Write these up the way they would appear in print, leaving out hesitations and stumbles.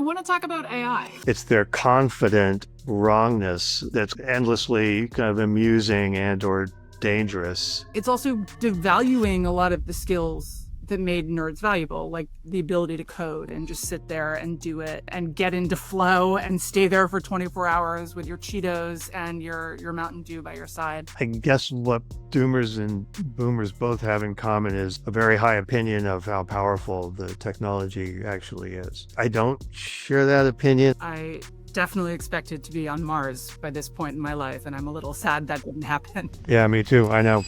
want to talk about AI. It's their confident wrongness that's endlessly kind of amusing and or dangerous. It's also devaluing a lot of the skills that made nerds valuable, like the ability to code and just sit there and do it and get into flow and stay there for 24 hours with your Cheetos and your Mountain Dew by your side. I guess what doomers and boomers both have in common is a very high opinion of how powerful the technology actually is. I don't share that opinion. I definitely expected to be on Mars by this point in my life, and I'm a little sad that didn't happen. Yeah, me too. I know.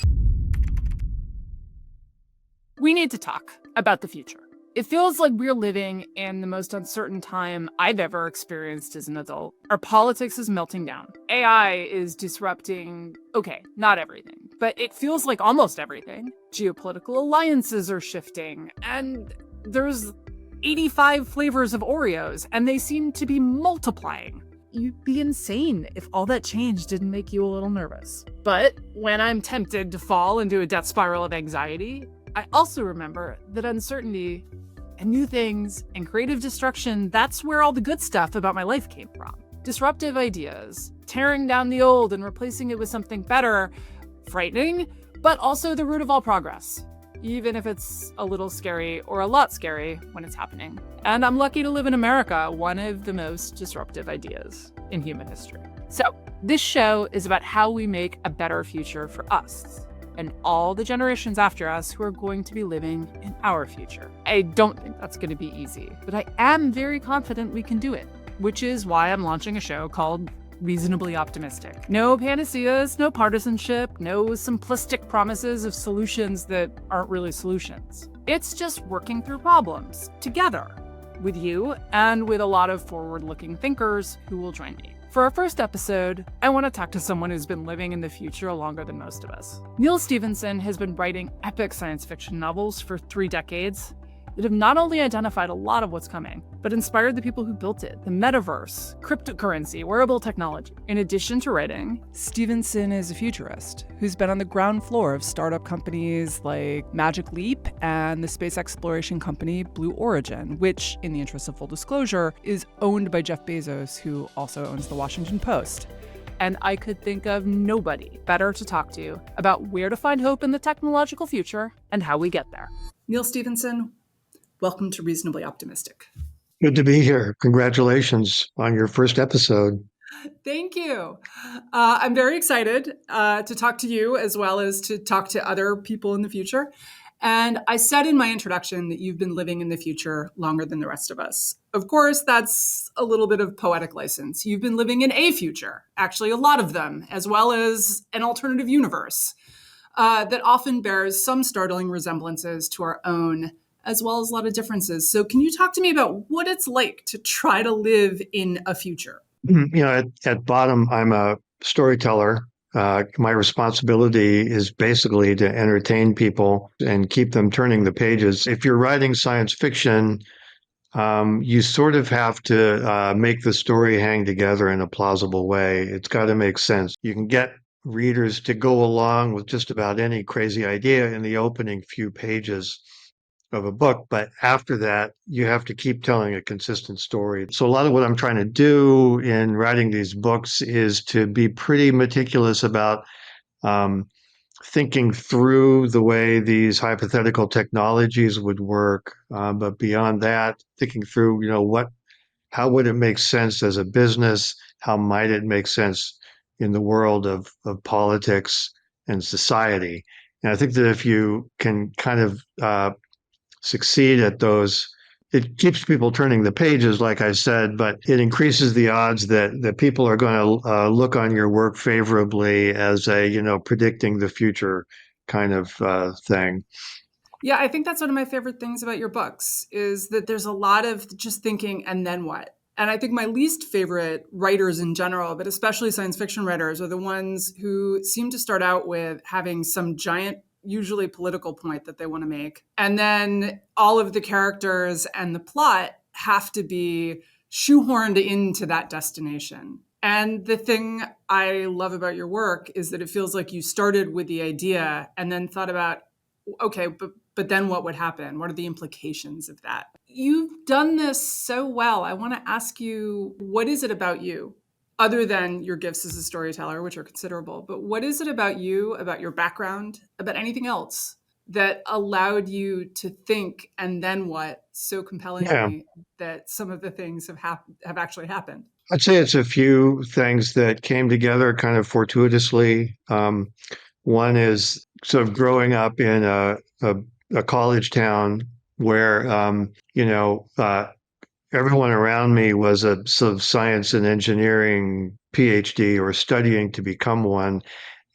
We need to talk about the future. It feels like we're living in the most uncertain time I've ever experienced as an adult. Our politics is melting down. AI is disrupting, okay, not everything, but it feels like almost everything. Geopolitical alliances are shifting, and there's 85 flavors of Oreos, and they seem to be multiplying. You'd be insane if all that change didn't make you a little nervous. But when I'm tempted to fall into a death spiral of anxiety, I also remember that uncertainty and new things and creative destruction, that's where all the good stuff about my life came from. Disruptive ideas, tearing down the old and replacing it with something better, frightening, but also the root of all progress, even if it's a little scary or a lot scary when it's happening. And I'm lucky to live in America, one of the most disruptive ideas in human history. So this show is about how we make a better future for us and all the generations after us who are going to be living in our future. I don't think that's going to be easy, but I am very confident we can do it, which is why I'm launching a show called Reasonably Optimistic. No panaceas, no partisanship, no simplistic promises of solutions that aren't really solutions. It's just working through problems together with you and with a lot of forward-looking thinkers who will join me. For our first episode, I want to talk to someone who's been living in the future longer than most of us. Neal Stephenson has been writing epic science fiction novels for 3 decades that have not only identified a lot of what's coming, but inspired the people who built it, the metaverse, cryptocurrency, wearable technology. In addition to writing, Stephenson is a futurist who's been on the ground floor of startup companies like Magic Leap and the space exploration company Blue Origin, which, in the interest of full disclosure, is owned by Jeff Bezos, who also owns the Washington Post. And I could think of nobody better to talk to about where to find hope in the technological future and how we get there. Neal Stephenson, welcome to Reasonably Optimistic. Good to be here. Congratulations on your first episode. Thank you. I'm very excited to talk to you as well as to talk to other people in the future. And I said in my introduction that you've been living in the future longer than the rest of us. Of course, that's a little bit of poetic license. You've been living in a future, actually a lot of them, as well as an alternative universe that often bears some startling resemblances to our own, as well as a lot of differences. So can you talk to me about what it's like to try to live in a future? At bottom, I'm a storyteller. My responsibility is basically to entertain people and keep them turning the pages. If you're writing science fiction, you sort of have to make the story hang together in a plausible way. It's got to make sense. You can get readers to go along with just about any crazy idea in the opening few pages of a book, but after that, you have to keep telling a consistent story. So a lot of what I'm trying to do in writing these books is to be pretty meticulous about thinking through the way these hypothetical technologies would work. But beyond that, thinking through, how would it make sense as a business? How might it make sense in the world of politics and society? And I think that if you can kind of succeed at those, it keeps people turning the pages, like I said, but it increases the odds that people are going to look on your work favorably as a, predicting the future kind of thing. Yeah, I think that's one of my favorite things about your books is that there's a lot of just thinking and then what? And I think my least favorite writers in general, but especially science fiction writers, are the ones who seem to start out with having some giant, usually political point that they want to make. And then all of the characters and the plot have to be shoehorned into that destination. And the thing I love about your work is that it feels like you started with the idea and then thought about, okay, but But then what would happen? What are the implications of that? You've done this so well. I want to ask you, what is it about you, other than your gifts as a storyteller, which are considerable, but what is it about you, about your background, about anything else that allowed you to think and then what so Yeah. compellingly that some of the things have actually happened? I'd say it's a few things that came together kind of fortuitously. One is sort of growing up in a college town where, everyone around me was a sort of science and engineering PhD or studying to become one.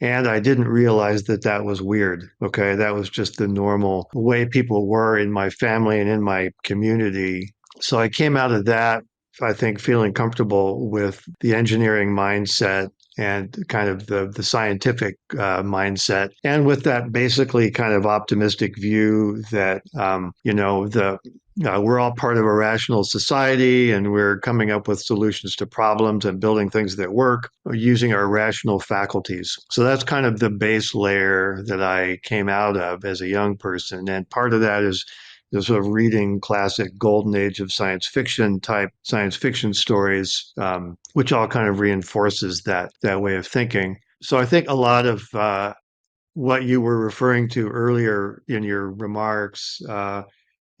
And I didn't realize that that was weird. Okay. That was just the normal way people were in my family and in my community. So I came out of that, I think, feeling comfortable with the engineering mindset and kind of the scientific mindset, and with that basically kind of optimistic view that the we're all part of a rational society and we're coming up with solutions to problems and building things that work using our rational faculties. So that's kind of the base layer that I came out of as a young person. And part of that is sort of reading classic golden age of science fiction type science fiction stories, which all kind of reinforces that way of thinking. So I think a lot of what you were referring to earlier in your remarks,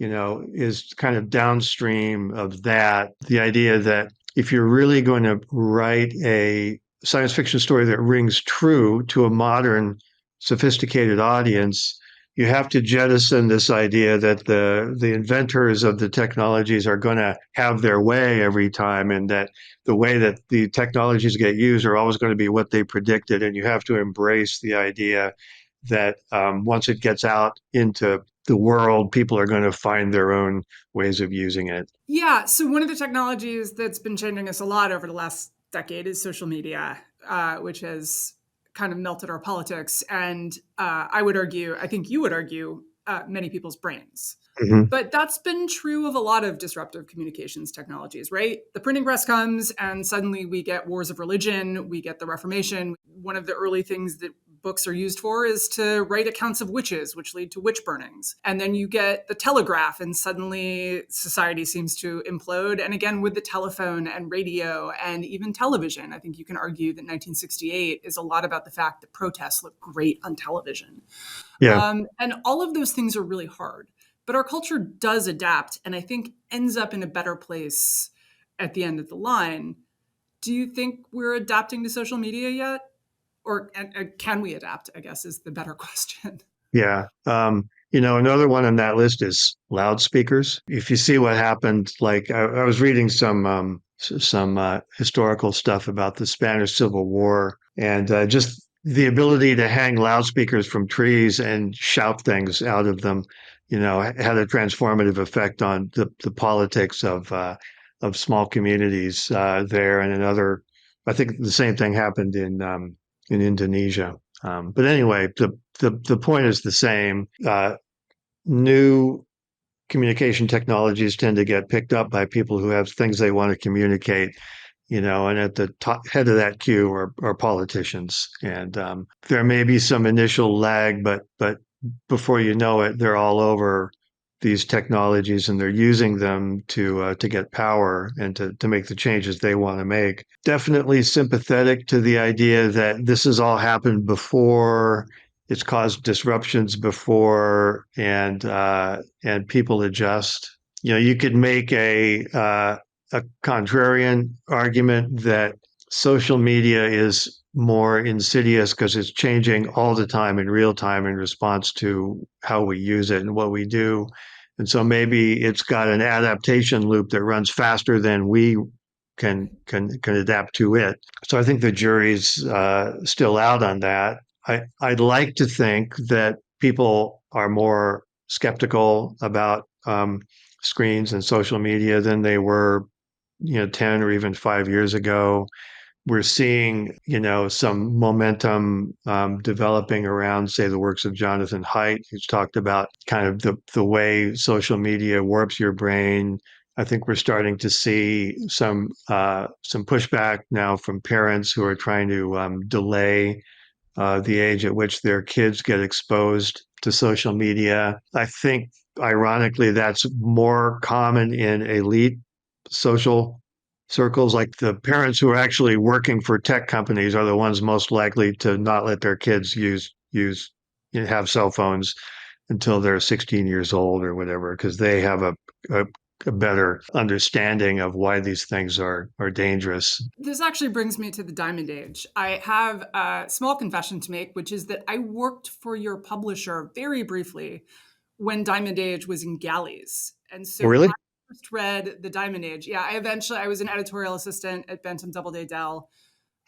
is kind of downstream of that. The idea that if you're really going to write a science fiction story that rings true to a modern, sophisticated audience, you have to jettison this idea that the inventors of the technologies are going to have their way every time, and that the way that the technologies get used are always going to be what they predicted. And you have to embrace the idea that once it gets out into the world, people are going to find their own ways of using it. Yeah. So, one of the technologies that's been changing us a lot over the last decade is social media, which has kind of melted our politics. And I would argue, I think you would argue, many people's brains. Mm-hmm. But that's been true of a lot of disruptive communications technologies, right? The printing press comes and suddenly we get wars of religion, we get the Reformation. One of the early things that books are used for is to write accounts of witches, which lead to witch burnings. And then you get the telegraph, and suddenly society seems to implode. And again, with the telephone and radio and even television, I think you can argue that 1968 is a lot about the fact that protests look great on television. Yeah. And all of those things are really hard. But our culture does adapt, and I think ends up in a better place at the end of the line. Do you think we're adapting to social media yet? Or can we adapt, I guess, is the better question. Yeah. Another one on that list is loudspeakers. If you see what happened, like I was reading some historical stuff about the Spanish Civil War, and just the ability to hang loudspeakers from trees and shout things out of them, had a transformative effect on the politics of small communities there. And another, I think the same thing happened in Indonesia. But anyway, the point is the same. New communication technologies tend to get picked up by people who have things they want to communicate, and at the head of that queue are politicians. And there may be some initial lag, but before you know it, they're all over these technologies and they're using them to get power and to make the changes they want to make. Definitely sympathetic to the idea that this has all happened before. It's caused disruptions before, and people adjust. You could make a contrarian argument that social media is more insidious because it's changing all the time in real time in response to how we use it and what we do. And so maybe it's got an adaptation loop that runs faster than we can adapt to it. So I think the jury's still out on that. I'd like to think that people are more skeptical about screens and social media than they were 10 or even 5 years ago. We're seeing, some momentum developing around, say, the works of Jonathan Haidt, who's talked about kind of the way social media warps your brain. I think we're starting to see some pushback now from parents who are trying to delay the age at which their kids get exposed to social media. I think, ironically, that's more common in elite social circles. Like the parents who are actually working for tech companies are the ones most likely to not let their kids have cell phones until they're 16 years old or whatever, because they have a, a better understanding of why these things are dangerous. This actually brings me to the Diamond Age. I have a small confession to make, which is that I worked for your publisher very briefly when Diamond Age was in galleys. And so I Really? first read the Diamond Age. Yeah, I was an editorial assistant at Bentham Doubleday Dell.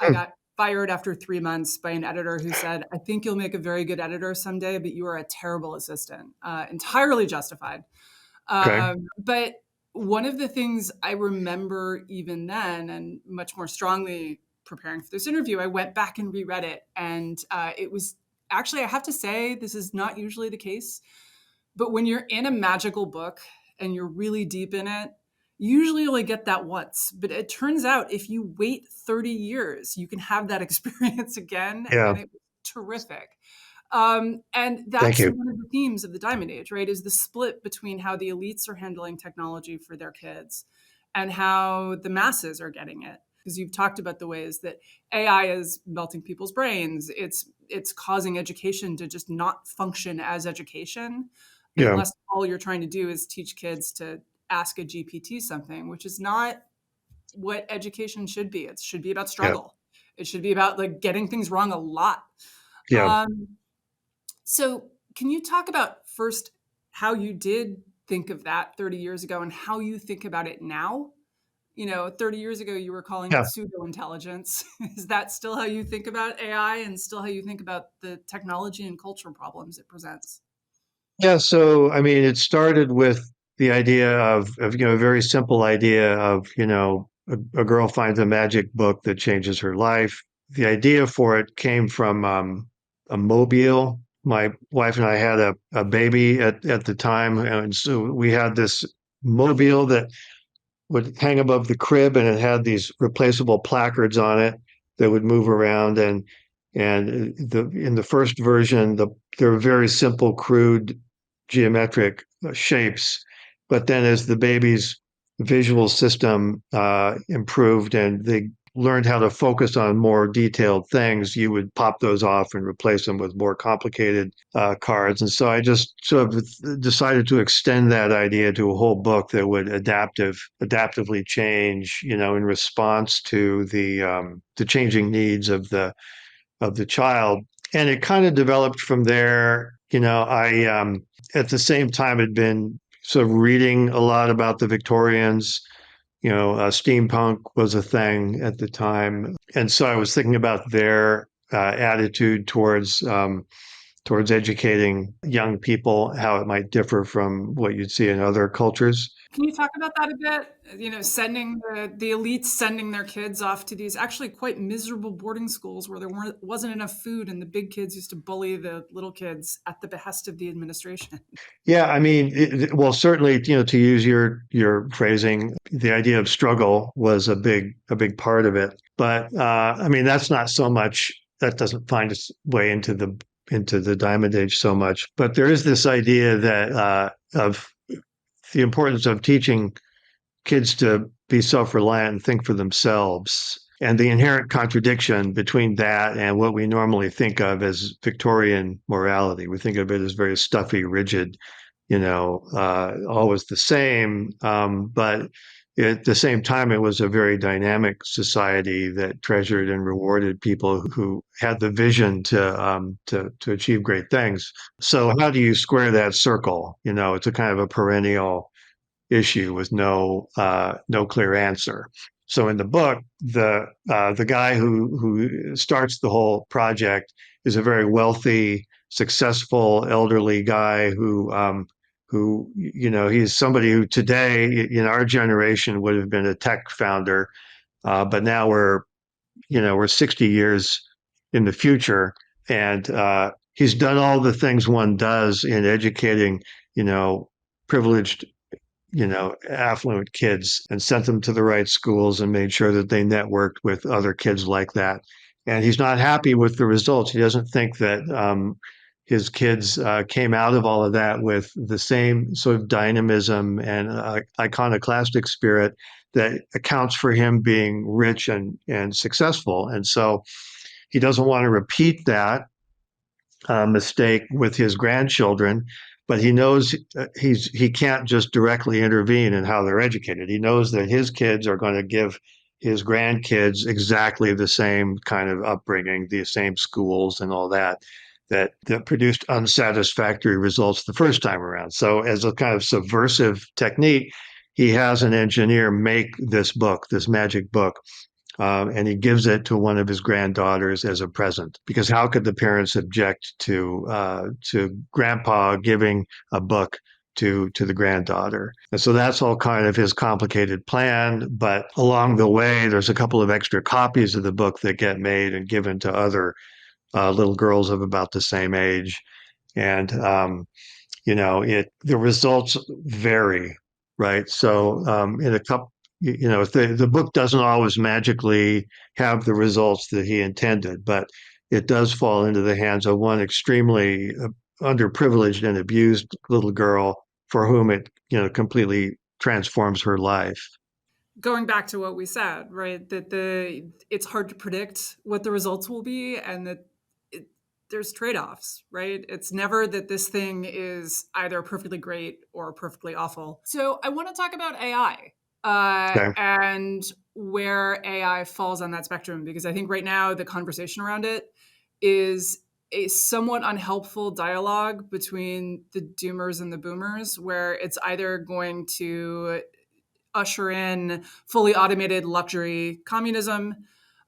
I Hmm. got fired after 3 months by an editor who said, I think you'll make a very good editor someday, but you are a terrible assistant. Entirely justified. Okay. But one of the things I remember even then, and much more strongly preparing for this interview, I went back and reread it. And it was actually, I have to say, this is not usually the case. But when you're in a magical book and you're really deep in it, you usually only get that once. But it turns out if you wait 30 years, you can have that experience again. Yeah. And it was terrific. And Thank that's you. one of the themes of the Diamond Age, right? Is the split between how the elites are handling technology for their kids and how the masses are getting it. Because you've talked about the ways that AI is melting people's brains. It's causing education to just not function as education Yeah. unless all you're trying to do is teach kids to ask a GPT something, which is not what education should be. It should be about Yeah. struggle. It should be about like getting things wrong a lot. Yeah. Um, so, can you talk about first how you did think of that 30 years ago and how you think about it now? 30 years ago, you were calling it Yeah. pseudo intelligence. Is that still how you think about AI and still how you think about the technology and cultural problems it presents? Yeah. So, I mean, it started with the idea of a very simple idea of, a girl finds a magic book that changes her life. The idea for it came from a mobile. My wife and I had a baby at the time. And so we had this mobile that would hang above the crib, and it had these replaceable placards on it that would move around. And in the first version, there were very simple, crude geometric shapes. But then, as the baby's visual system improved and they learned how to focus on more detailed things, you would pop those off and replace them with more complicated cards. And so I just sort of decided to extend that idea to a whole book that would adaptively change, in response to the changing needs of the child. And it kind of developed from there. I at the same time had been sort of reading a lot about the Victorians. Steampunk was a thing at the time, and so I was thinking about their attitude towards educating young people, how it might differ from what you'd see in other cultures. Can you talk about that a bit? Sending the elites sending their kids off to these actually quite miserable boarding schools where wasn't enough food, and the big kids used to bully the little kids at the behest of the administration. Yeah, I mean, well, certainly, to use your phrasing, the idea of struggle was a big part of it. But I mean, that's not so much. That doesn't find its way into the Diamond Age so much. But there is this idea that of the importance of teaching kids to be self-reliant and think for themselves, and the inherent contradiction between that and what we normally think of as Victorian morality. We think of it as very stuffy, rigid, always the same. But at the same time, it was a very dynamic society that treasured and rewarded people who had the vision to achieve great things. So how do you square that circle? It's a kind of a perennial issue with no clear answer. So in the book, the guy who starts the whole project is a very wealthy, successful, elderly guy who he's somebody who today in our generation would have been a tech founder, but now we're 60 years in the future, and he's done all the things one does in educating privileged affluent kids, and sent them to the right schools and made sure that they networked with other kids like that. and he's not happy with the results. He doesn't think that his kids came out of all of that with the same sort of dynamism and iconoclastic spirit that accounts for him being rich and successful. And so he doesn't want to repeat that mistake with his grandchildren, but he knows he can't just directly intervene in how they're educated. He knows that his kids are going to give his grandkids exactly the same kind of upbringing, the same schools and all that produced unsatisfactory results the first time around. So as a kind of subversive technique, he has an engineer make this book, this magic book, and he gives it to one of his granddaughters as a present. Because how could the parents object to grandpa giving a book to the granddaughter? And so that's all kind of his complicated plan. But along the way, there's a couple of extra copies of the book that get made and given to other little girls of about the same age. And the results vary, right? So in a couple, the book doesn't always magically have the results that he intended, but it does fall into the hands of one extremely underprivileged and abused little girl for whom it completely transforms her life. Going back to what we said, right? That it's hard to predict what the results will be, and that there's trade-offs, right? It's never that this thing is either perfectly great or perfectly awful. So I want to talk about AI Okay. and where AI falls on that spectrum, because I think right now the conversation around it is a somewhat unhelpful dialogue between the doomers and the boomers, where it's either going to usher in fully automated luxury communism,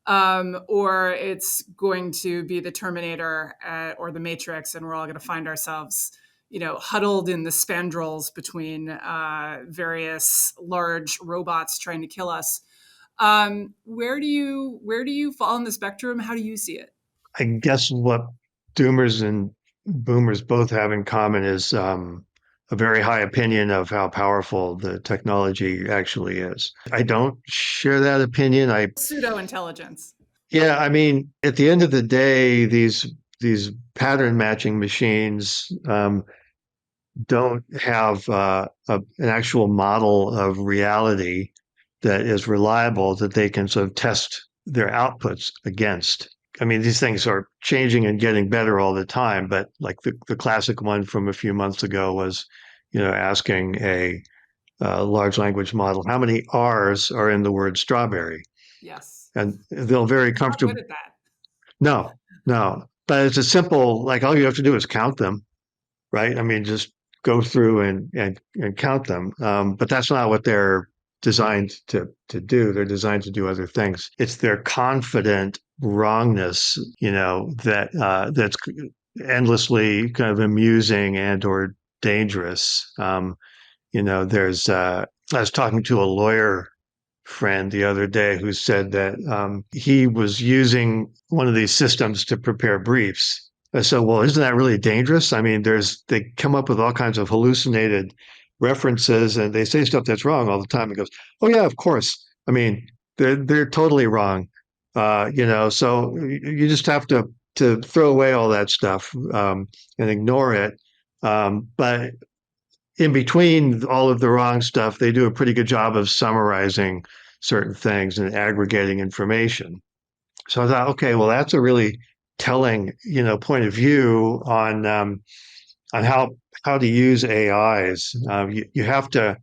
or it's going to be the Terminator or the Matrix, and we're all going to find ourselves, huddled in the spandrels between various large robots trying to kill us. Where do you fall on the spectrum? How do you see it? I guess what doomers and boomers both have in common is a very high opinion of how powerful the technology actually is. I don't share that opinion. Pseudo intelligence. Yeah, I mean, at the end of the day, these pattern matching machines don't have an actual model of reality that is reliable that they can sort of test their outputs against. I mean, these things are changing and getting better all the time, but like the classic one from a few months ago was, asking a large language model, how many R's are in the word strawberry? Yes. And they'll very We're not good comfortable. at that. No, no. But it's a simple, like all you have to do is count them, right? I mean, just go through and count them. But that's not what they're designed to do. They're designed to do other things. It's their confident wrongness, that's endlessly kind of amusing and or dangerous. There's I was talking to a lawyer friend the other day who said that he was using one of these systems to prepare briefs. I said, well, isn't that really dangerous? I mean, they come up with all kinds of hallucinated references and they say stuff that's wrong all the time. He goes, oh yeah, of course. I mean, they're totally wrong. So you just have to throw away all that stuff and ignore it. But in between all of the wrong stuff, they do a pretty good job of summarizing certain things and aggregating information. So I thought, okay, well, that's a really telling, point of view on how to use AIs. You have to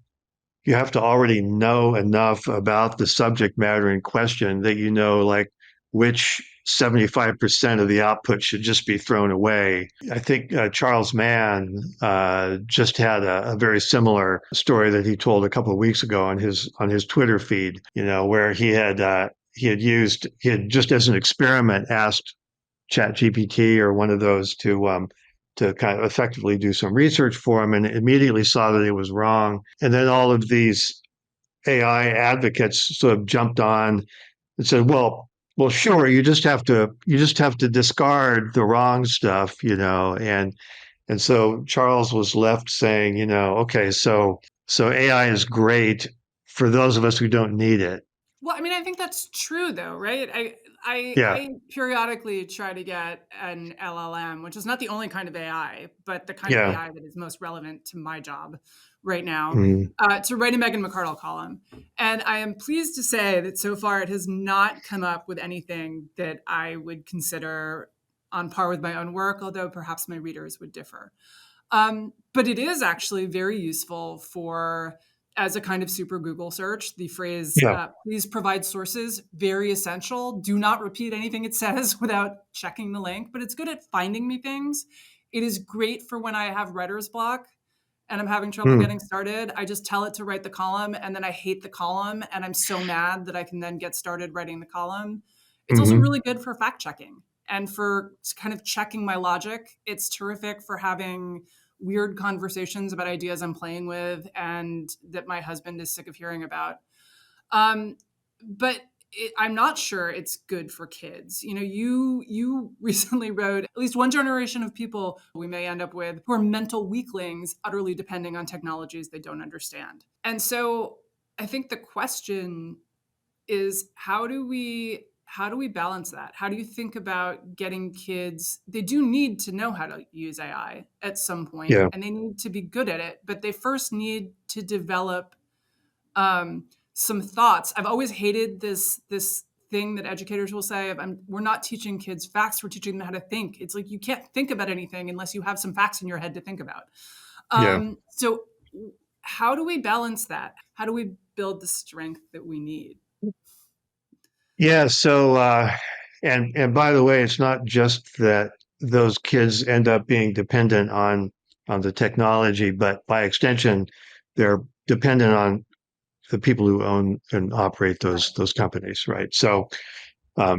already know enough about the subject matter in question that like which 75% of the output should just be thrown away. I think Charles Mann just had a very similar story that he told a couple of weeks ago on his Twitter feed. Where he had just as an experiment asked ChatGPT or one of those to kind of effectively do some research for him and immediately saw that it was wrong. And then all of these AI advocates sort of jumped on and said, well, sure, you just have to discard the wrong stuff, and so Charles was left saying, okay, so AI is great for those of us who don't need it. Well, I mean, I think that's true though, right? Yeah, I periodically try to get an LLM, which is not the only kind of AI, but the kind of yeah. AI that is most relevant to my job right now, Mm, to write a Megan McArdle column. And I am pleased to say that so far it has not come up with anything that I would consider on par with my own work, although perhaps my readers would differ. But it is actually very useful for as a kind of super Google search. The phrase, yeah. please provide sources, very essential. Do not repeat anything it says without checking the link, but it's good at finding me things. It is great for when I have writer's block and I'm having trouble Mm, getting started. I just tell it to write the column and then I hate the column and I'm so mad that I can then get started writing the column. It's also hmm. really good for fact checking and for kind of checking my logic. It's terrific for having weird conversations about ideas I'm playing with and that my husband is sick of hearing about. Um, but I'm not sure it's good for kids. You know, you recently wrote at least one generation of people we may end up with who are mental weaklings, utterly depending on technologies they don't understand. And so I think the question is how do we balance that? How do you think about getting kids? They do need to know how to use AI at some point, Yeah, and they need to be good at it. But they first need to develop um, some thoughts. I've always hated this thing that educators will say of, we're not teaching kids facts, we're teaching them how to think. It's like you can't think about anything unless you have some facts in your head to think about. yeah. So how do we balance that? How do we build the strength that we need? Yeah, so and by the way, it's not just that those kids end up being dependent on the technology, but by extension, they're dependent on the people who own and operate Right. those companies, right? So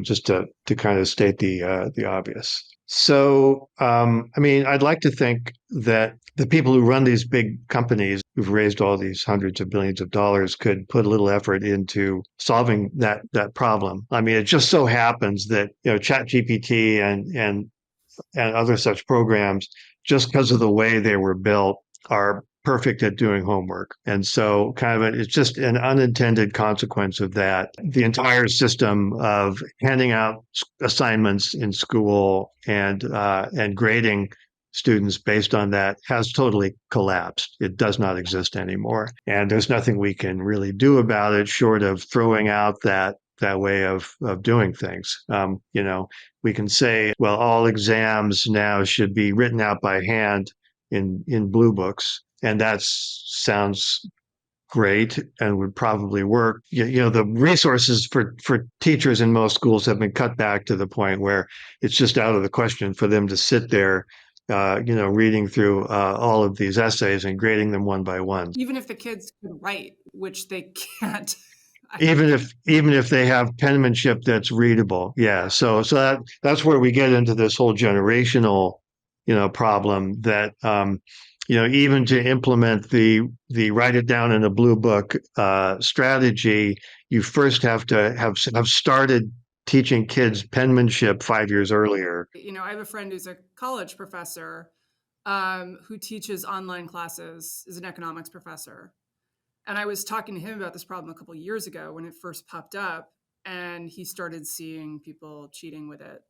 just to kind of state the obvious. So, I mean, I'd like to think that the people who run these big companies who've raised all these hundreds of billions of dollars could put a little effort into solving that problem. I mean, it just so happens that ChatGPT and other such programs, just because of the way they were built, are perfect at doing homework. And so it's just an unintended consequence of that. The entire system of handing out assignments in school and grading students based on that has totally collapsed. It does not exist anymore. And there's nothing we can really do about it short of throwing out that way of doing things. We can say, well, all exams now should be written out by hand in blue books, and that sounds great and would probably work. The resources for teachers in most schools have been cut back to the point where it's just out of the question for them to sit there, reading through all of these essays and grading them one by one. Even if the kids could write, which they can't. I, Even if they have penmanship that's readable, yeah. yeah. So that's where we get into this whole generational problem that even to implement the write it down in a blue book strategy, you first have to have started teaching kids penmanship 5 years earlier. I have a friend who's a college professor who teaches online classes, is an economics professor. And I was talking to him about this problem a couple of years ago when it first popped up, and he started seeing people cheating with it.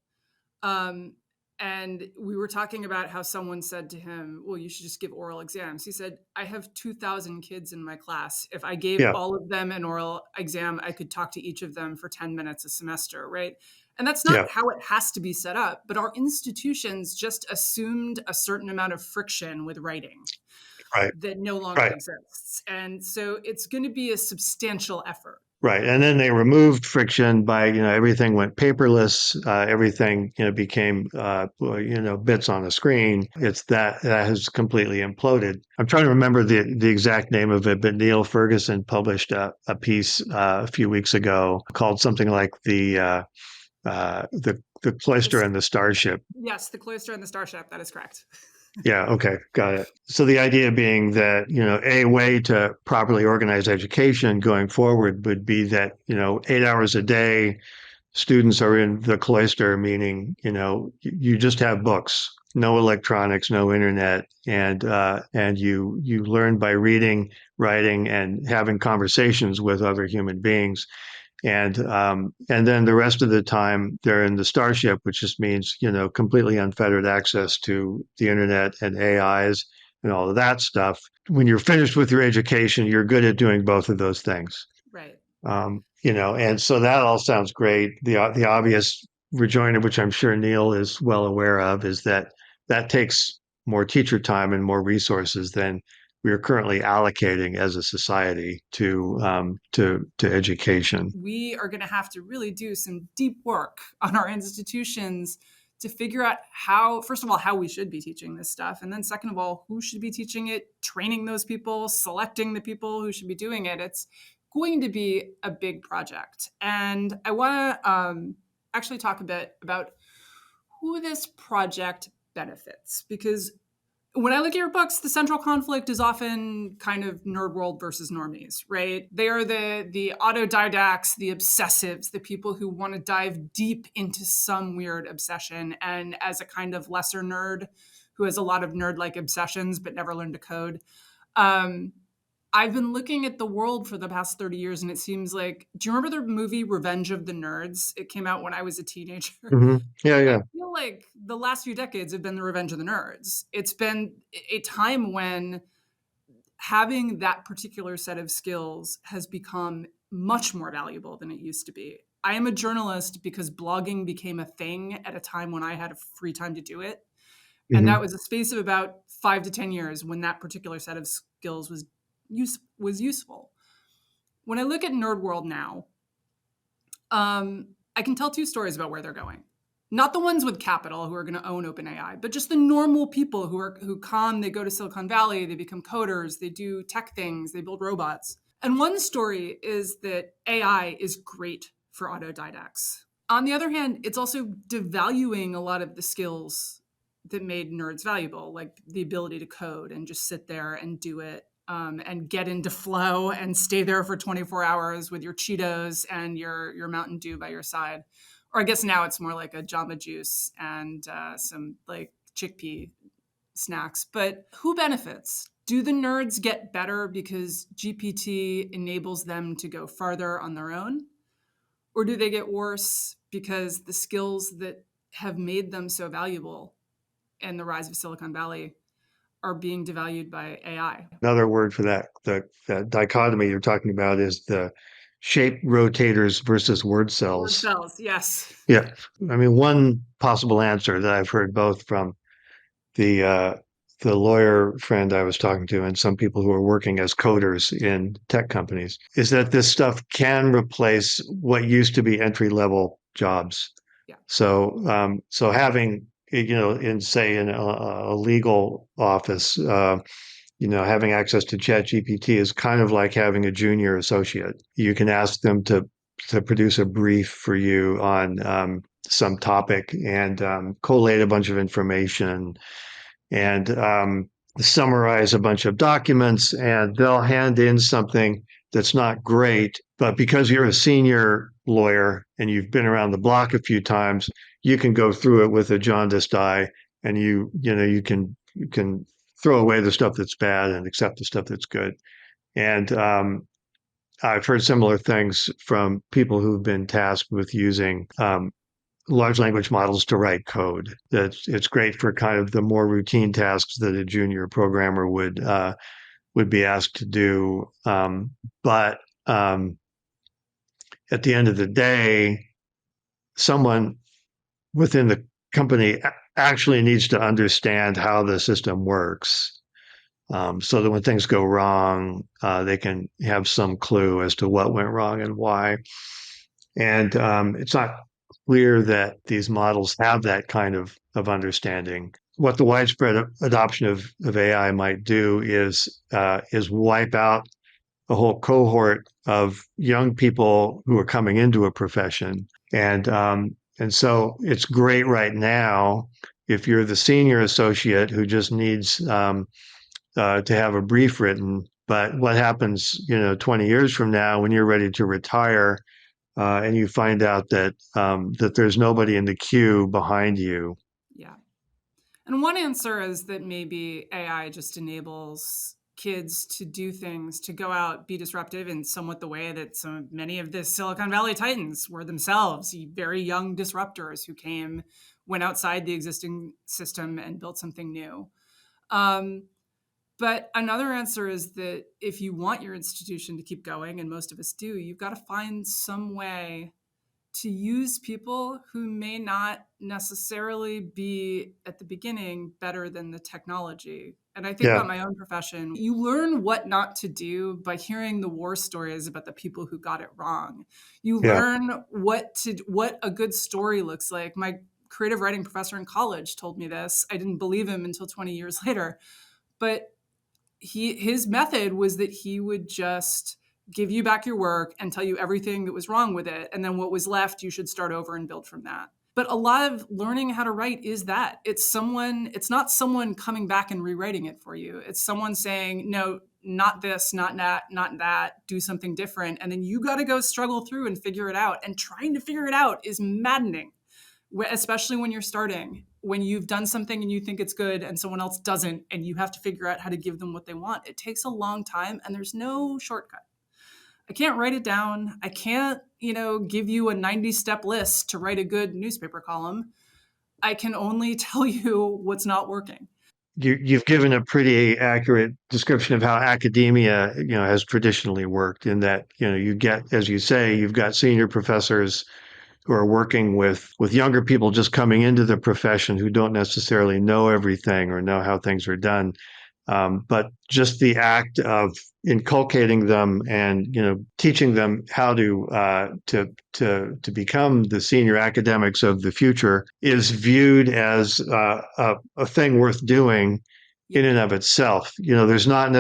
Um, and we were talking about how someone said to him, well, you should just give oral exams. He said, I have 2,000 kids in my class. If I gave Yeah, all of them an oral exam, I could talk to each of them for 10 minutes a semester, right? And that's not yeah, how it has to be set up, but our institutions just assumed a certain amount of friction with writing right, that no longer right. exists. And so it's going to be a substantial effort. Right, and then they removed friction by everything went paperless, everything became bits on a screen. It's that has completely imploded. I'm trying to remember the exact name of it, but Neil Ferguson published a piece a few weeks ago called something like the cloister This, and the starship. yes, the cloister and the starship. That is correct. Yeah, okay, got it. So the idea being that, a way to properly organize education going forward would be that, 8 hours a day, students are in the cloister, meaning, you just have books, no electronics, no internet, and you learn by reading, writing, and having conversations with other human beings. And then the rest of the time they're in the starship, which just means, completely unfettered access to the internet and AIs and all of that stuff. When you're finished with your education, you're good at doing both of those things. Right. And so that all sounds great. The obvious rejoinder, which I'm sure Neal is well aware of, is that that takes more teacher time and more resources than we are currently allocating as a society to education. We are going to have to really do some deep work on our institutions to figure out how, first of all, how we should be teaching this stuff. And then, second of all, who should be teaching it, training those people, selecting the people who should be doing it. It's going to be a big project. And I want to actually talk a bit about who this project benefits, because when I look at your books, the central conflict is often kind of nerd world versus normies, right? They are the autodidacts, the obsessives, the people who want to dive deep into some weird obsession. And as a kind of lesser nerd who has a lot of nerd-like obsessions but never learned to code, I've been looking at the world for the past 30 years, and it seems like, do you remember the movie Revenge of the Nerds? It came out when I was a teenager. Mm-hmm. Yeah, I yeah. feel like the last few decades have been the revenge of the nerds. It's been a time when having that particular set of skills has become much more valuable than it used to be. I am a journalist because blogging became a thing at a time when I had a free time to do it. And Mm-hmm. that was a space of about 5 to 10 years when that particular set of skills was useful. When I look at nerd world now, I can tell two stories about where they're going. Not the ones with capital who are going to own OpenAI, but just the normal people who come, they go to Silicon Valley, they become coders, they do tech things, they build robots. And one story is that AI is great for autodidacts. On the other hand, it's also devaluing a lot of the skills that made nerds valuable, like the ability to code and just sit there and do it, and get into flow and stay there for 24 hours with your Cheetos and your Mountain Dew by your side. Or I guess now it's more like a Jamba Juice and some like chickpea snacks. But who benefits? Do the nerds get better because GPT enables them to go farther on their own? Or do they get worse because the skills that have made them so valuable in the rise of Silicon Valley are being devalued by AI? Another word for that dichotomy you're talking about is the shape rotators versus word Word cells. cells, yes. Yeah. I mean, one possible answer that I've heard both from the uh, the lawyer friend I was talking to and some people who are working as coders in tech companies is that this stuff can replace what used to be entry level jobs. Yeah. So having in a legal office, having access to ChatGPT is kind of like having a junior associate. You can ask them to produce a brief for you on some topic and collate a bunch of information and summarize a bunch of documents, and they'll hand in something that's not great. But because you're a senior lawyer and you've been around the block a few times, you can go through it with a jaundiced eye, and you can throw away the stuff that's bad and accept the stuff that's good. And I've heard similar things from people who've been tasked with using large language models to write code. That it's great for kind of the more routine tasks that a junior programmer would be asked to do. But at the end of the day, someone within the company actually needs to understand how the system works. So that when things go wrong, they can have some clue as to what went wrong and why. And it's not clear that these models have that kind of understanding. What the widespread adoption of AI might do is wipe out a whole cohort of young people who are coming into a profession, and so it's great right now if you're the senior associate who just needs to have a brief written. But what happens, 20 years from now when you're ready to retire? And you find out that there's nobody in the queue behind you. Yeah. And one answer is that maybe AI just enables kids to do things, to go out, be disruptive in somewhat the way that many of the Silicon Valley titans were themselves, very young disruptors who went outside the existing system and built something new. But another answer is that if you want your institution to keep going, and most of us do, you've got to find some way to use people who may not necessarily be at the beginning better than the technology. And I think Yeah. about my own profession. You learn what not to do by hearing the war stories about the people who got it wrong. You Yeah. learn what a good story looks like. My creative writing professor in college told me this. I didn't believe him until 20 years later. But his method was that he would just give you back your work and tell you everything that was wrong with it, and then what was left you should start over and build from that. But a lot of learning how to write is that it's not someone coming back and rewriting it for you. It's someone saying, no, not this, not that, not that, do something different, and then you got to go struggle through and figure it out. And trying to figure it out is maddening, especially when you're starting, when you've done something and you think it's good and someone else doesn't, and you have to figure out how to give them what they want. It takes a long time and there's no shortcut. I can't write it down. I can't, give you a 90-step list to write a good newspaper column. I can only tell you what's not working. You've given a pretty accurate description of how academia, has traditionally worked in that, you get, as you say, you've got senior professors who are working with younger people just coming into the profession who don't necessarily know everything or know how things are done. But just the act of inculcating them and teaching them how to become the senior academics of the future is viewed as a thing worth doing in Yep. and of itself. You can't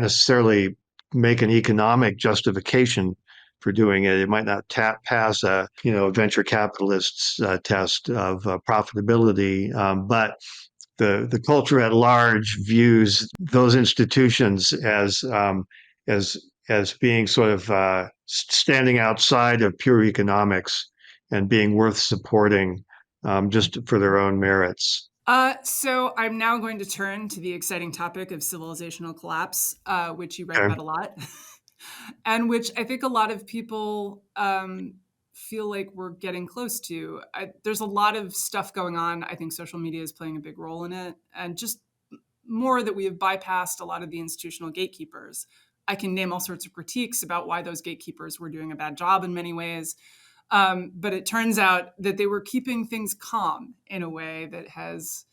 necessarily make an economic justification for doing it. It might not pass a venture capitalist's test of profitability, but the culture at large views those institutions as as being sort of standing outside of pure economics and being worth supporting just for their own merits. So I'm now going to turn to the exciting topic of civilizational collapse, which you write Okay. about a lot, and which I think a lot of people feel like we're getting close to. There's a lot of stuff going on. I think social media is playing a big role in it, and just more that we have bypassed a lot of the institutional gatekeepers. I can name all sorts of critiques about why those gatekeepers were doing a bad job in many ways. But it turns out that they were keeping things calm in a way that has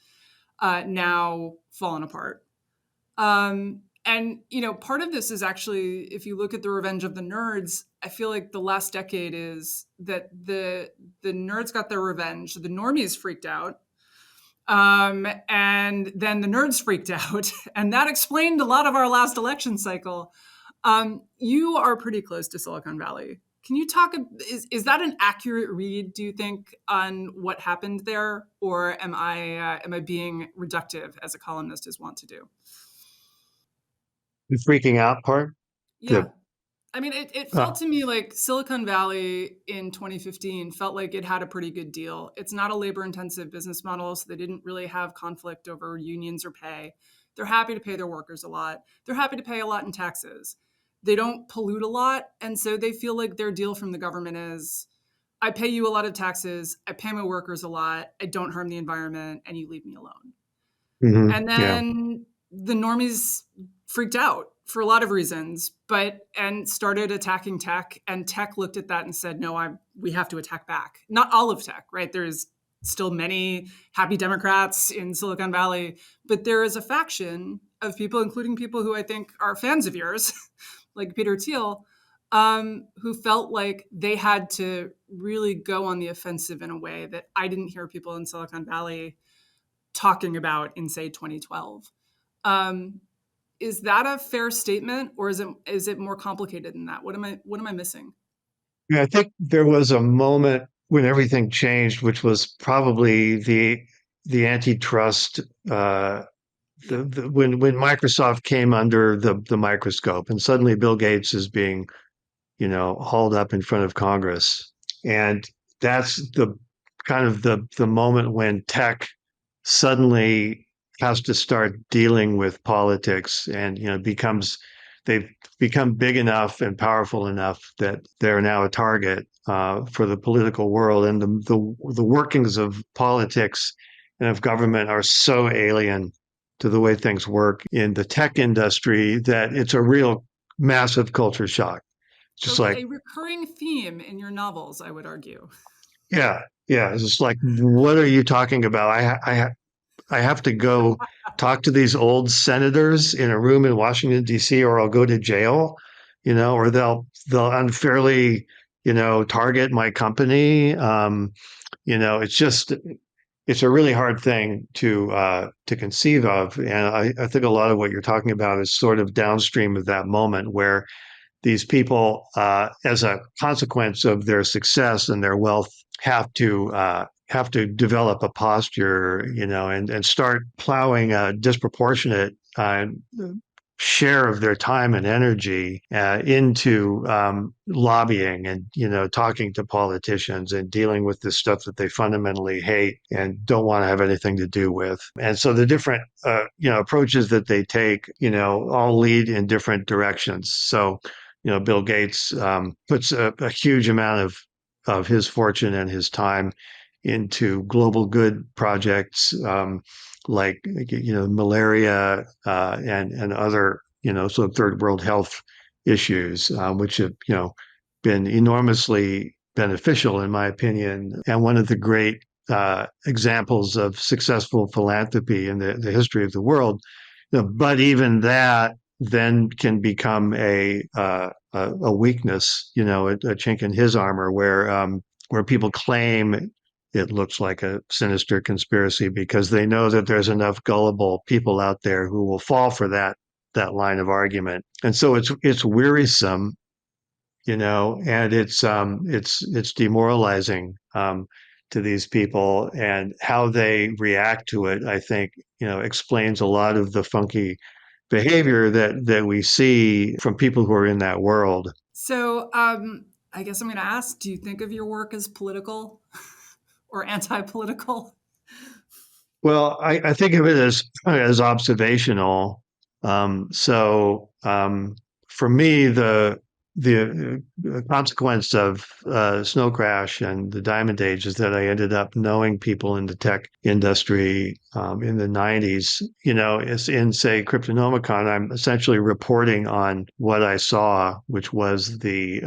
now fallen apart. And part of this is actually, if you look at the Revenge of the Nerds, I feel like the last decade is that the nerds got their revenge. The normies freaked out, and then the nerds freaked out, and that explained a lot of our last election cycle. You are pretty close to Silicon Valley. Can you talk? Is that an accurate read? Do you think on what happened there, or am I being reductive as a columnist is wont to do? The freaking out part. Yeah. The I mean, it uh, felt to me like Silicon Valley in 2015 felt like it had a pretty good deal. It's not a labor intensive business model, so they didn't really have conflict over unions or pay. They're happy to pay their workers a lot. They're happy to pay a lot in taxes. They don't pollute a lot. And so they feel like their deal from the government is I pay you a lot of taxes, I pay my workers a lot, I don't harm the environment, and you leave me alone. And yeah. then the normies freaked out for a lot of reasons, and started attacking tech. And tech looked at that and said, "No, we have to attack back." Not all of tech, right? There's still many happy Democrats in Silicon Valley, but there is a faction of people, including people who I think are fans of yours, like Peter Thiel, who felt like they had to really go on the offensive in a way that I didn't hear people in Silicon Valley talking about in, say, 2012. Um, is that a fair statement, or is it more complicated than that? What am I missing? Yeah, I think there was a moment when everything changed, which was probably the antitrust Yeah. when Microsoft came under the microscope, and suddenly Bill Gates is being hauled up in front of Congress, and that's the kind of the moment when tech suddenly has to start dealing with politics, and they've become big enough and powerful enough that they're now a target for the political world, and the workings of politics and of government are so alien to the way things work in the tech industry that it's a real massive culture shock. Just So, like, a recurring theme in your novels, I would argue. yeah, yeah, it's just like, what are you talking about? I have to go talk to these old senators in a room in Washington D.C., or I'll go to jail, or they'll unfairly, target my company. It's just it's a really hard thing to conceive of, and I think a lot of what you're talking about is sort of downstream of that moment where these people, as a consequence of their success and their wealth, have to develop a posture, and start plowing a disproportionate share of their time and energy into lobbying and talking to politicians and dealing with the stuff that they fundamentally hate and don't want to have anything to do with. And so the different approaches that they take all lead in different directions. So Bill Gates puts a huge amount of his fortune and his time into global good projects, like malaria and other sort of third world health issues, which have been enormously beneficial in my opinion, and one of the great examples of successful philanthropy in the history of the world. But even that then can become a weakness, a chink in his armor, where people claim it looks like a sinister conspiracy because they know that there's enough gullible people out there who will fall for that line of argument. And so it's wearisome, and it's demoralizing to these people, and how they react to it, I think, explains a lot of the funky behavior that we see from people who are in that world. So, I guess I'm going to ask, do you think of your work as political or anti-political? Well, I think of it as observational. For me, the consequence of Snow Crash and the Diamond Age is that I ended up knowing people in the tech industry in the '90s. As in, say, Cryptonomicon, I'm essentially reporting on what I saw, which was the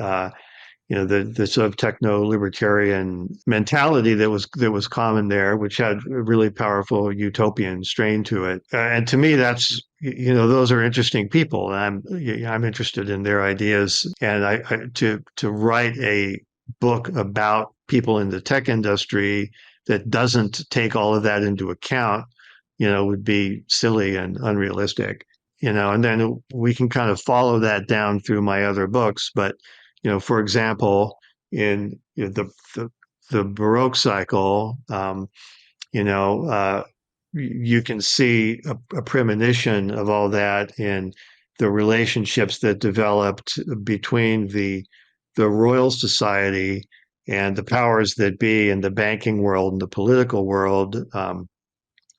sort of techno libertarian mentality that was common there, which had a really powerful utopian strain to it. And to me, that's those are interesting people. And I'm interested in their ideas, and to write a book about people in the tech industry that doesn't take all of that into account, would be silly and unrealistic. And then we can kind of follow that down through my other books, but for example, in the Baroque cycle, you know, uh, you can see a premonition of all that in the relationships that developed between the Royal Society and the powers that be in the banking world and the political world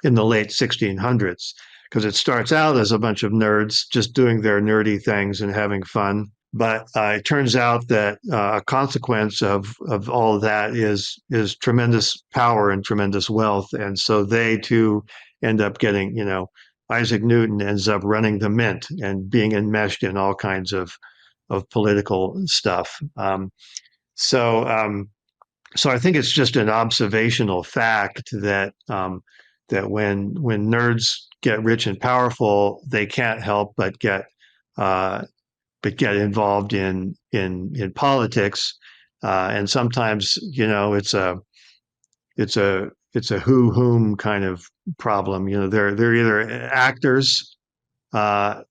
in the late 1600s. Because it starts out as a bunch of nerds just doing their nerdy things and having fun, but it turns out that a consequence of all of that is tremendous power and tremendous wealth, and so they too end up getting, Isaac Newton ends up running the mint and being enmeshed in all kinds of political stuff. So so I think it's just an observational fact that when nerds get rich and powerful, they can't help uh, but get involved in politics, and sometimes it's a who whom kind of problem. They're either actors uh,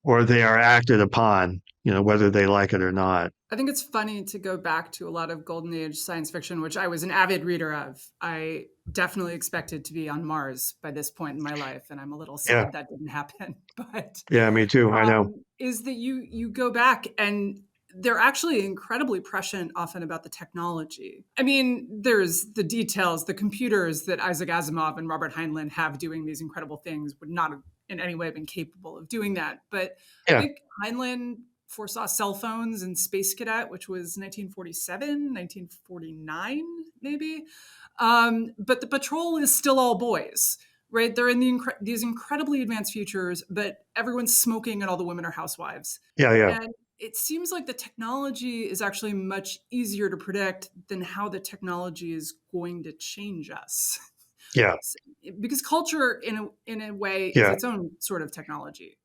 or they are acted upon. Whether they like it or not. I think it's funny to go back to a lot of Golden Age science fiction, which I was an avid reader of. I definitely expected to be on Mars by this point in my life, and I'm a little Yeah, sad that didn't happen. But yeah, me too. I know. is that you go back and they're actually incredibly prescient often about the technology. I mean, there's the details, the computers that Isaac Asimov and Robert Heinlein have doing these incredible things would not have in any way been capable of doing that. But I Yeah. think Heinlein foresaw cell phones in Space Cadet, which was 1947, 1949, maybe. But the patrol is still all boys, right? They're in these incredibly advanced futures, but everyone's smoking and all the women are housewives. Yeah. Yeah. And it seems like the technology is actually much easier to predict than how the technology is going to change us. Yeah. Because culture, in a way, is Yeah. its own sort of technology.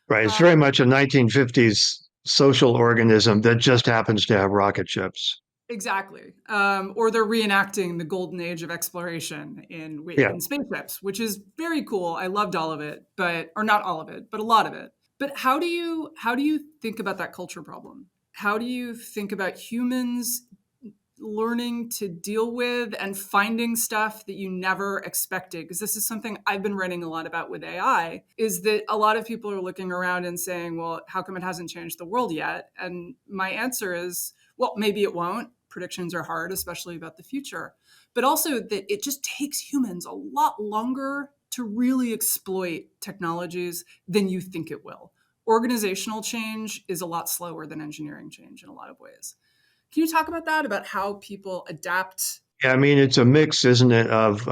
Right. It's very Um, much a 1950s social organism that just happens to have rocket ships. Exactly. Or they're reenacting the golden age of exploration Yeah. in spaceships, which is very cool. I loved all of it, but or not all of it, but a lot of it. But how do you think about that culture problem? How do you think about humans learning to deal with and finding stuff that you never expected? Because this is something I've been writing a lot about with AI, is that a lot of people are looking around and saying, well, how come it hasn't changed the world yet? And my answer is, well, maybe it won't. Predictions are hard, especially about the future. But also that it just takes humans a lot longer to really exploit technologies than you think it will. Organizational change is a lot slower than engineering change in a lot of ways. Can you talk about that, about how people adapt? Yeah. I mean, it's a mix, isn't it, of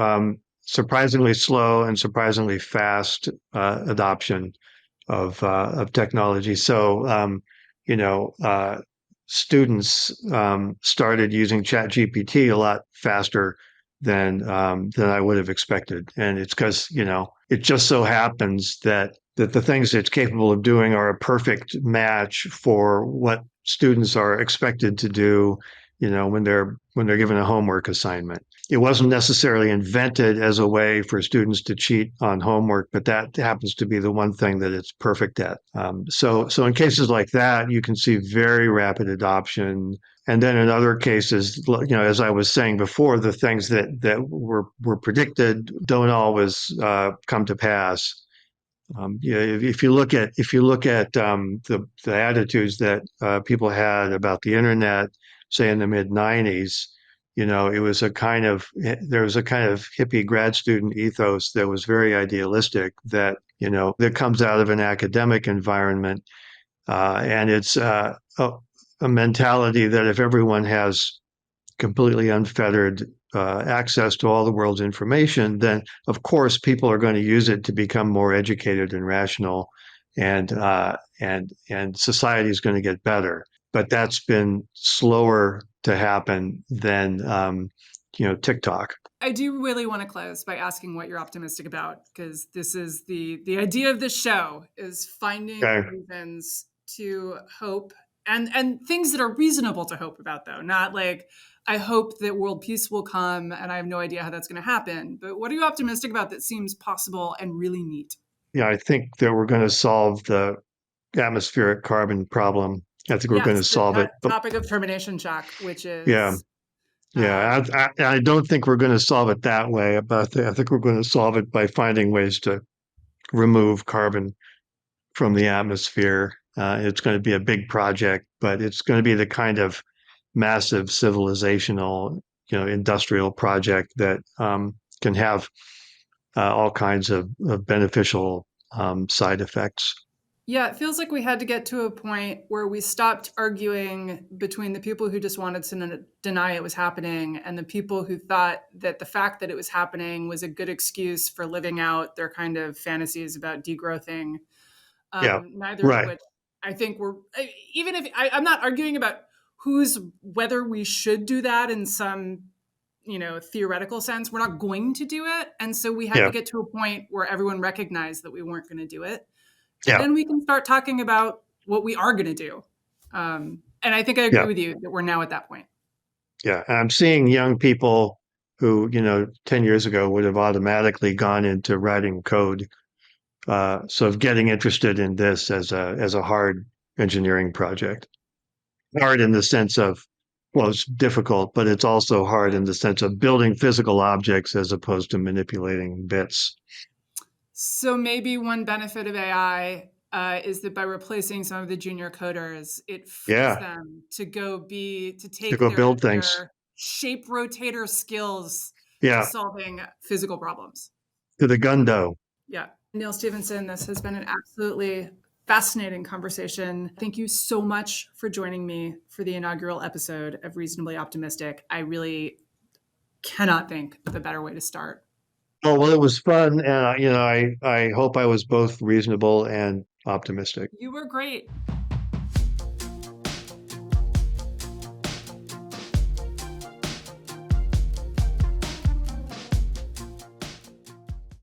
surprisingly slow and surprisingly fast adoption of technology. So, you know, students started using ChatGPT a lot faster than I would have expected, and it's because it just so happens that the things it's capable of doing are a perfect match for what students are expected to do, when they're given a homework assignment. It wasn't necessarily invented as a way for students to cheat on homework, but that happens to be the one thing that it's perfect at. So in cases like that, you can see very rapid adoption. And then in other cases, as I was saying before, the things that were predicted don't always come to pass. If you look at the attitudes that people had about the internet, say in the mid '90s, it was there was a kind of hippie grad student ethos that was very idealistic that comes out of an academic environment, and it's a mentality that if everyone has completely unfettered access to all the world's information, then of course people are going to use it to become more educated and rational, and society is going to get better. But that's been slower to happen than TikTok. I do really want to close by asking what you're optimistic about, because this is the idea of this show, is finding Okay. reasons to hope, and things that are reasonable to hope about, though, not like I hope that world peace will come and I have no idea how that's going to happen. But what are you optimistic about that seems possible and really neat? I think that we're going to solve the atmospheric carbon problem. I think we're going to Yes, the solve it. But topic of termination shock, which yeah, is uh, yeah, I don't think we're going to solve it that way, but I think we're going to solve it by finding ways to remove carbon from the atmosphere. It's going to be a big project, but it's going to be the kind of massive civilizational, industrial project that can have all kinds of beneficial side effects. yeah, it feels like we had to get to a point where we stopped arguing between the people who just wanted to deny it was happening and the people who thought that the fact that it was happening was a good excuse for living out their kind of fantasies about degrowthing. Yeah, Neither of right. which I think even if I'm not arguing about whether we should do that in some theoretical sense. We're not going to do it, and so we had to Yeah, get to a point where everyone recognized that we weren't going to do it, and yeah, then we can start talking about what we are going to do. And I think I agree yeah, with you that we're now at that point. yeah. And I'm seeing young people who, 10 years ago would have automatically gone into writing code. So of getting interested in this as a hard engineering project. Hard in the sense of, well, it's difficult, but it's also hard in the sense of building physical objects as opposed to manipulating bits. So maybe one benefit of AI is that by replacing some of the junior coders, it frees Yeah, them to to take go build things. their shape rotator skills to Yeah, solving physical problems. to the gundo. Yeah. Neal Stephenson, this has been an absolutely fascinating conversation. Thank you so much for joining me for the inaugural episode of Reasonably Optimistic. I really cannot think of a better way to start. Oh, well, it was fun. And, I hope I was both reasonable and optimistic. You were great.